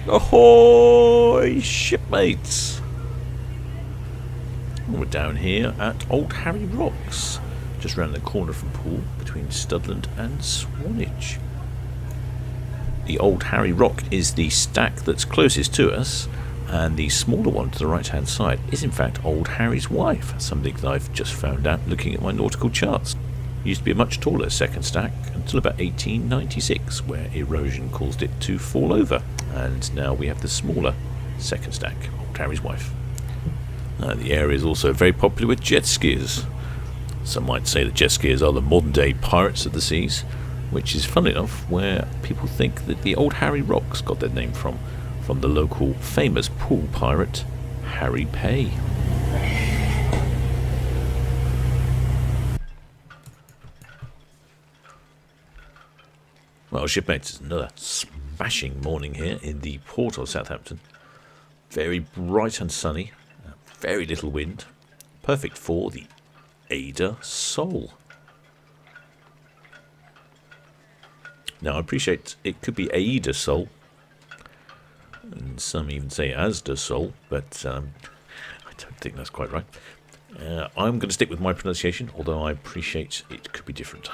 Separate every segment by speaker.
Speaker 1: Ahoy, shipmates! We're down here at Old Harry Rocks, just round the corner from Poole, between Studland and Swanage. The Old Harry Rock is the stack that's closest to us, and the smaller one to the right hand side is in fact Old Harry's wife, something that I've just found out looking at my nautical charts. It used to be a much taller second stack until about 1896, where erosion caused it to fall over, and now we have the smaller second stack, Old Harry's wife. The area is also very popular with jet skiers. Some might say that jet skiers are the modern day pirates of the seas, which is fun enough where people think that the Old Harry Rocks got their name from the local famous pool pirate Harry Pay. Well, shipmates, it's another smashing morning here in the port of Southampton. Very bright and sunny, very little wind, perfect for the AIDAsol. Now, I appreciate it could be AIDAsol, and some even say AIDAsol, but I don't think that's quite right. I'm going to stick with my pronunciation, although I appreciate it could be different.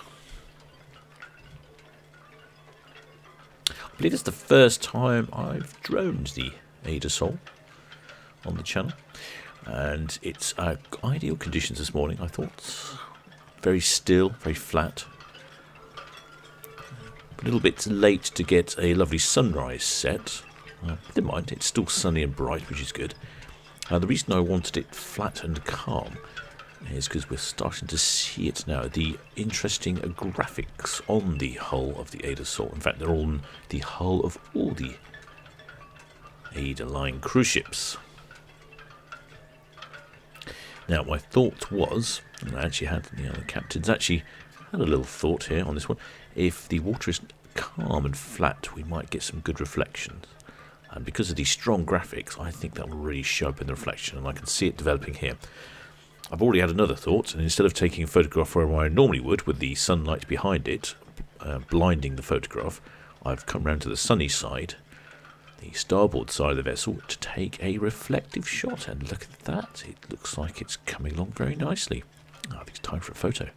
Speaker 1: I believe it's the first time I've droned the AIDAsol on the channel, and it's ideal conditions this morning. I thought very still, very flat. A little bit late to get a lovely sunrise set. Never mind, it's still sunny and bright, which is good. The reason I wanted it flat and calm is because we're starting to see it now. The interesting graphics on the hull of the AIDAsol. In fact, they're on the hull of all the AIDA line cruise ships. Now, my thought was, and I actually had, the captain's actually had a little thought here on this one. If the water is calm and flat, we might get some good reflections. And because of these strong graphics, I think that will really show up in the reflection, and I can see it developing here. I've already had another thought, and instead of taking a photograph where I normally would, with the sunlight behind it, blinding the photograph, I've come round to the sunny side, the starboard side of the vessel, to take a reflective shot. And look at that, it looks like it's coming along very nicely. I think it's time for a photo.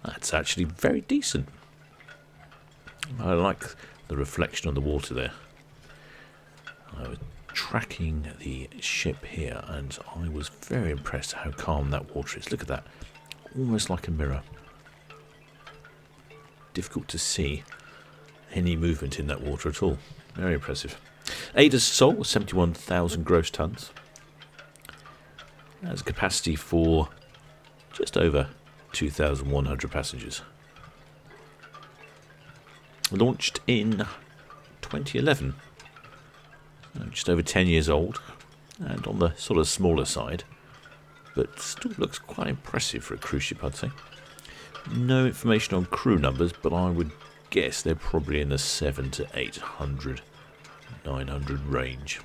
Speaker 1: That's actually very decent. I like the reflection on the water there. I was tracking the ship here, and I was very impressed how calm that water is. Look at that, almost like a mirror. Difficult to see any movement in that water at all. Very impressive. AIDAsol, 71,000 gross tons. Has a capacity for just over 2,100 passengers. Launched in 2011. Just over 10 years old, and on the sort of smaller side, but still looks quite impressive for a cruise ship, I'd say. No information on crew numbers, but I would guess they're probably in the 700 to 800, 900 range.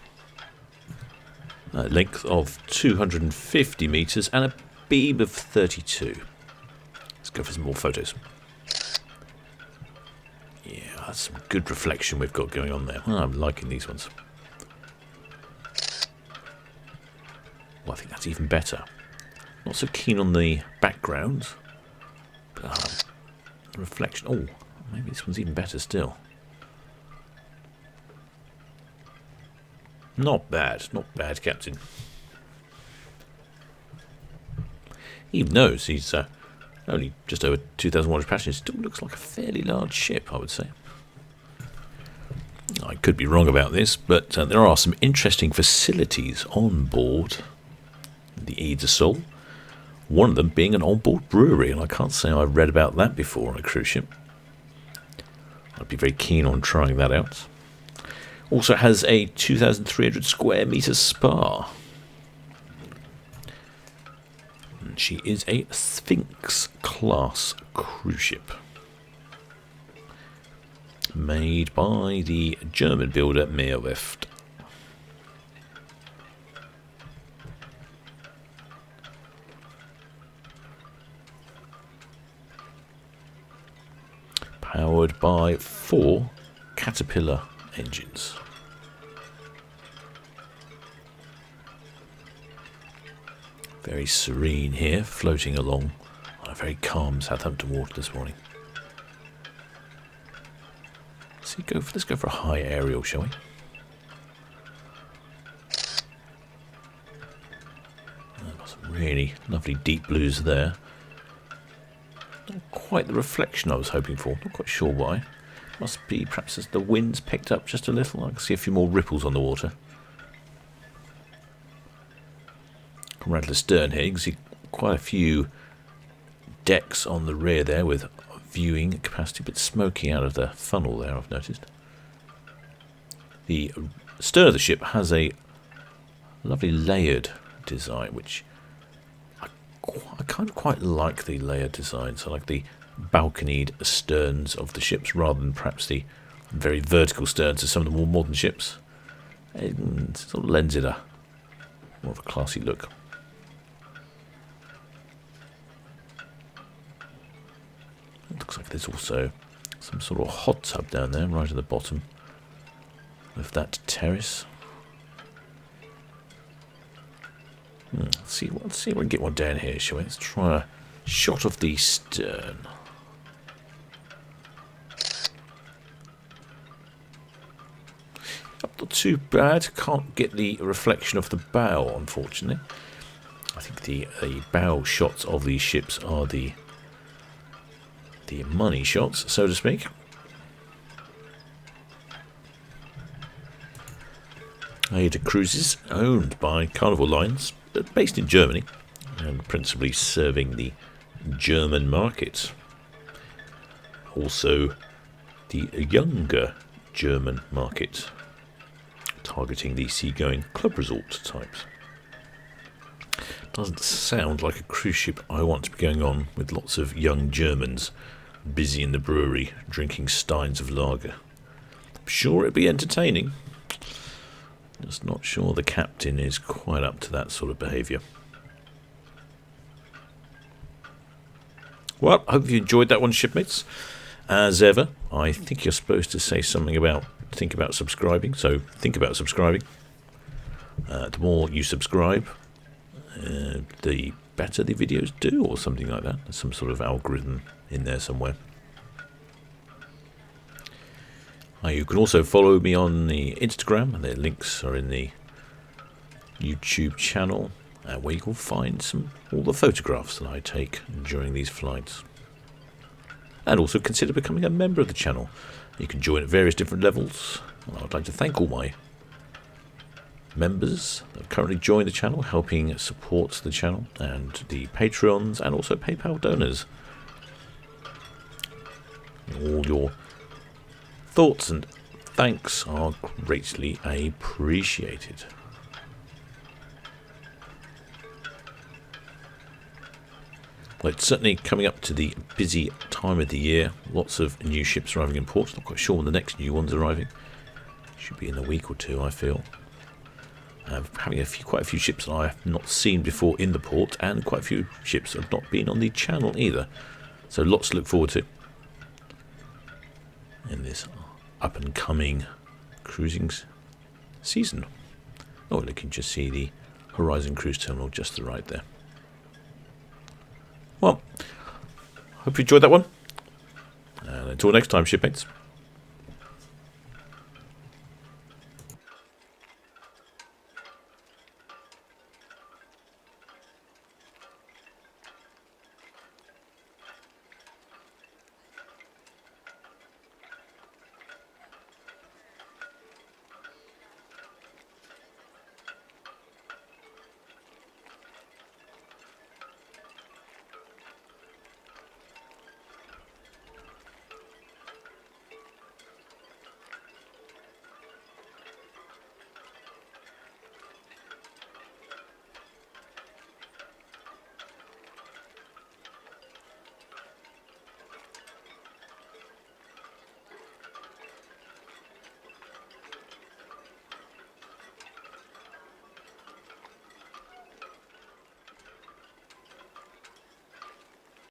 Speaker 1: Length of 250 metres and a beam of 32. Let's go for some more photos. Yeah, that's some good reflection we've got going on there. I'm liking these ones. Well, I think that's even better. Not so keen on the background, but the reflection. Oh, maybe this one's even better still. Not bad, Captain. Even though he's only just over 2,100 passengers, still looks like a fairly large ship, I would say. I could be wrong about this, but there are some interesting facilities on board the AIDAsol. One of them being an onboard brewery, and I can't say I've read about that before on a cruise ship. I'd be very keen on trying that out. Also has a 2,300 square metre spa. And she is a Sphinx class cruise ship, made by the German builder Mavic. Powered by 4 Caterpillar engines. Very serene here, floating along on a very calm Southampton water this morning. Let's go for a high aerial, shall we? Got some really lovely deep blues there. Not quite the reflection I was hoping for. Not quite sure why. Must be perhaps as the wind's picked up just a little. I can see a few more ripples on the water. Right at the stern here, you can see quite a few decks on the rear there with viewing capacity, but smoky out of the funnel there, I've noticed. The stern of the ship has a lovely layered design, which I kind of quite like the layered designs. I like the balconied sterns of the ships rather than perhaps the very vertical sterns of some of the more modern ships. It sort of lends it a more of a classy look. Looks like there's also some sort of hot tub down there, right at the bottom of that terrace. Let's see if we can get one down here, shall we? Let's try a shot of the stern. Not too bad. Can't get the reflection of the bow, unfortunately. I think the bow shots of these ships are the money shots, so to speak. AIDA Cruises, owned by Carnival Lines, but based in Germany, and principally serving the German market. Also, the younger German market, targeting the seagoing club resort types. Doesn't sound like a cruise ship I want to be going on with lots of young Germans busy in the brewery drinking steins of lager. I'm sure it'd be entertaining. Just not sure the captain is quite up to that sort of behaviour. Well, I hope you enjoyed that one, shipmates. As ever, I think you're supposed to say something about think about subscribing, so think about subscribing. The more you subscribe, the better the videos do, or something like that. There's some sort of algorithm in there somewhere. You can also follow me on the Instagram, and the links are in the YouTube channel, where you can find all the photographs that I take during these flights. And also consider becoming a member of the channel. You can join at various different levels. And I'd like to thank all my members that have currently joined the channel, helping support the channel, and the Patreons and also PayPal donors. All your thoughts and thanks are greatly appreciated. Well, it's certainly coming up to the busy time of the year. Lots of new ships arriving in port. Not quite sure when the next new one's arriving. Should be in a week or two, I feel. Having quite a few ships that I have not seen before in the port, and quite a few ships that have not been on the channel either. So lots to look forward to in this up-and-coming cruising season. Oh, you can just see the Horizon Cruise Terminal just to the right there. Well, hope you enjoyed that one. And until next time, shipmates.